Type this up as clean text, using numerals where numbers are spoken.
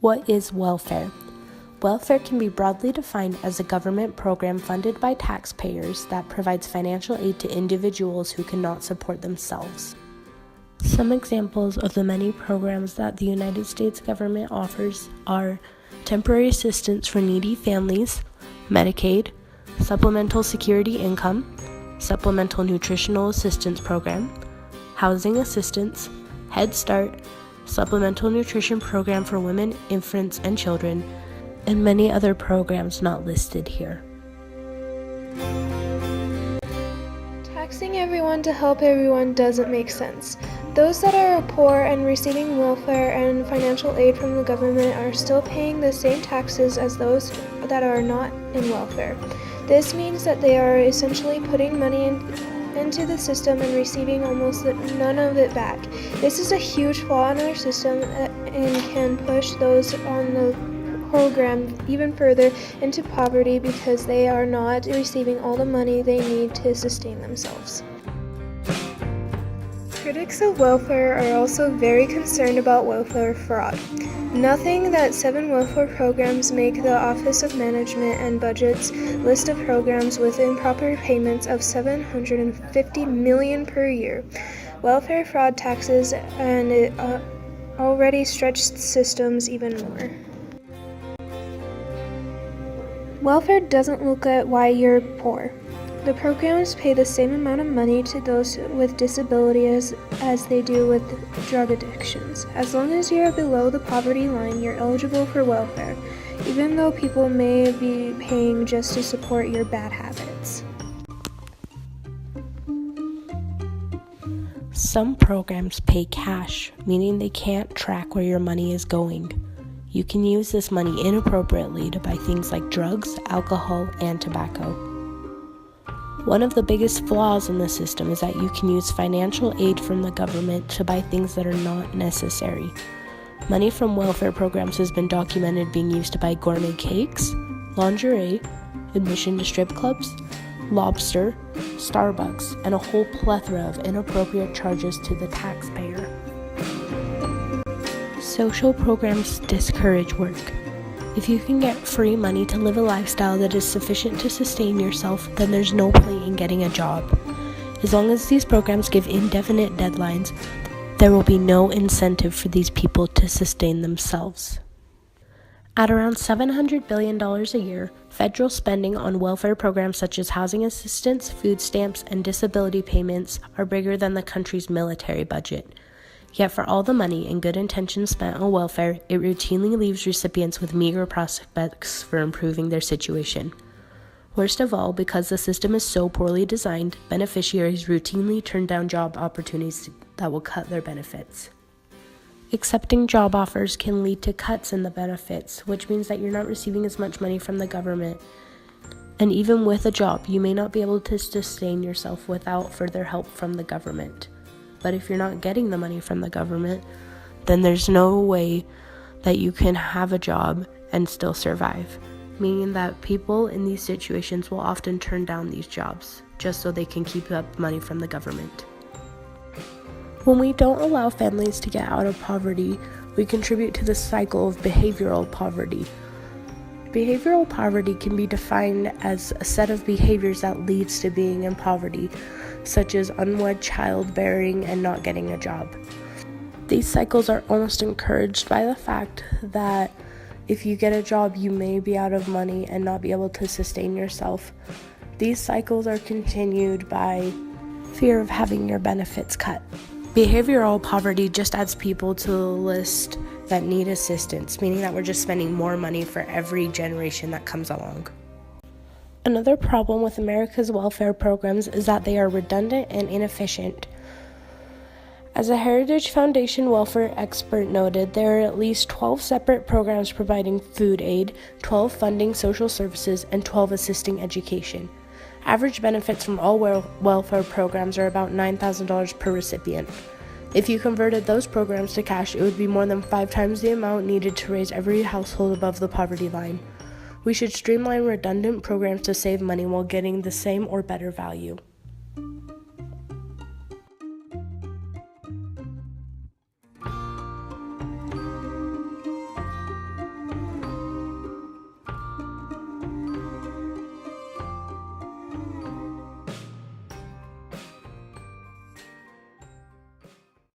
What is welfare? Welfare can be broadly defined as a government program funded by taxpayers that provides financial aid to individuals who cannot support themselves. Some examples of the many programs that the United States government offers are temporary assistance for needy families, Medicaid, supplemental security income, supplemental nutritional assistance program, housing assistance, Head Start, supplemental nutrition program for women, infants, and children, and many other programs not listed here. Taxing everyone to help everyone doesn't make sense. Those that are poor and receiving welfare and financial aid from the government are still paying the same taxes as those that are not in welfare. This means that they are essentially putting money into the system and receiving almost none of it back. This is a huge flaw in our system and can push those on the program even further into poverty because they are not receiving all the money they need to sustain themselves. Critics of welfare are also very concerned about welfare fraud. Noting that 7 welfare programs make the Office of Management and Budget's list of programs with improper payments of $750 million per year. Welfare fraud taxes and already stretched systems even more. Welfare doesn't look at why you're poor. The programs pay the same amount of money to those with disabilities as they do with drug addictions. As long as you're below the poverty line, you're eligible for welfare, even though people may be paying just to support your bad habits. Some programs pay cash, meaning they can't track where your money is going. You can use this money inappropriately to buy things like drugs, alcohol, and tobacco. One of the biggest flaws in the system is that you can use financial aid from the government to buy things that are not necessary. Money from welfare programs has been documented being used to buy gourmet cakes, lingerie, admission to strip clubs, lobster, Starbucks, and a whole plethora of inappropriate charges to the taxpayer. Social programs discourage work. If you can get free money to live a lifestyle that is sufficient to sustain yourself, then there's no point in getting a job. As long as these programs give indefinite deadlines, there will be no incentive for these people to sustain themselves. At around $700 billion a year, federal spending on welfare programs such as housing assistance, food stamps, and disability payments are bigger than the country's military budget. Yet for all the money and good intentions spent on welfare, it routinely leaves recipients with meager prospects for improving their situation. Worst of all, because the system is so poorly designed, beneficiaries routinely turn down job opportunities that will cut their benefits. Accepting job offers can lead to cuts in the benefits, which means that you're not receiving as much money from the government. And even with a job, you may not be able to sustain yourself without further help from the government. But if you're not getting the money from the government, then there's no way that you can have a job and still survive, meaning that people in these situations will often turn down these jobs just so they can keep up money from the government. When we don't allow families to get out of poverty, we contribute to the cycle of behavioral poverty. Behavioral poverty can be defined as a set of behaviors that leads to being in poverty, such as unwed childbearing and not getting a job. These cycles are almost encouraged by the fact that if you get a job, you may be out of money and not be able to sustain yourself. These cycles are continued by fear of having your benefits cut. Behavioral poverty just adds people to the list that need assistance, meaning that we're just spending more money for every generation that comes along. Another problem with America's welfare programs is that they are redundant and inefficient. As a Heritage Foundation welfare expert noted, there are at least 12 separate programs providing food aid, 12 funding social services, and 12 assisting education. Average benefits from all welfare programs are about $9,000 per recipient. If you converted those programs to cash, it would be more than 5 times the amount needed to raise every household above the poverty line. We should streamline redundant programs to save money while getting the same or better value.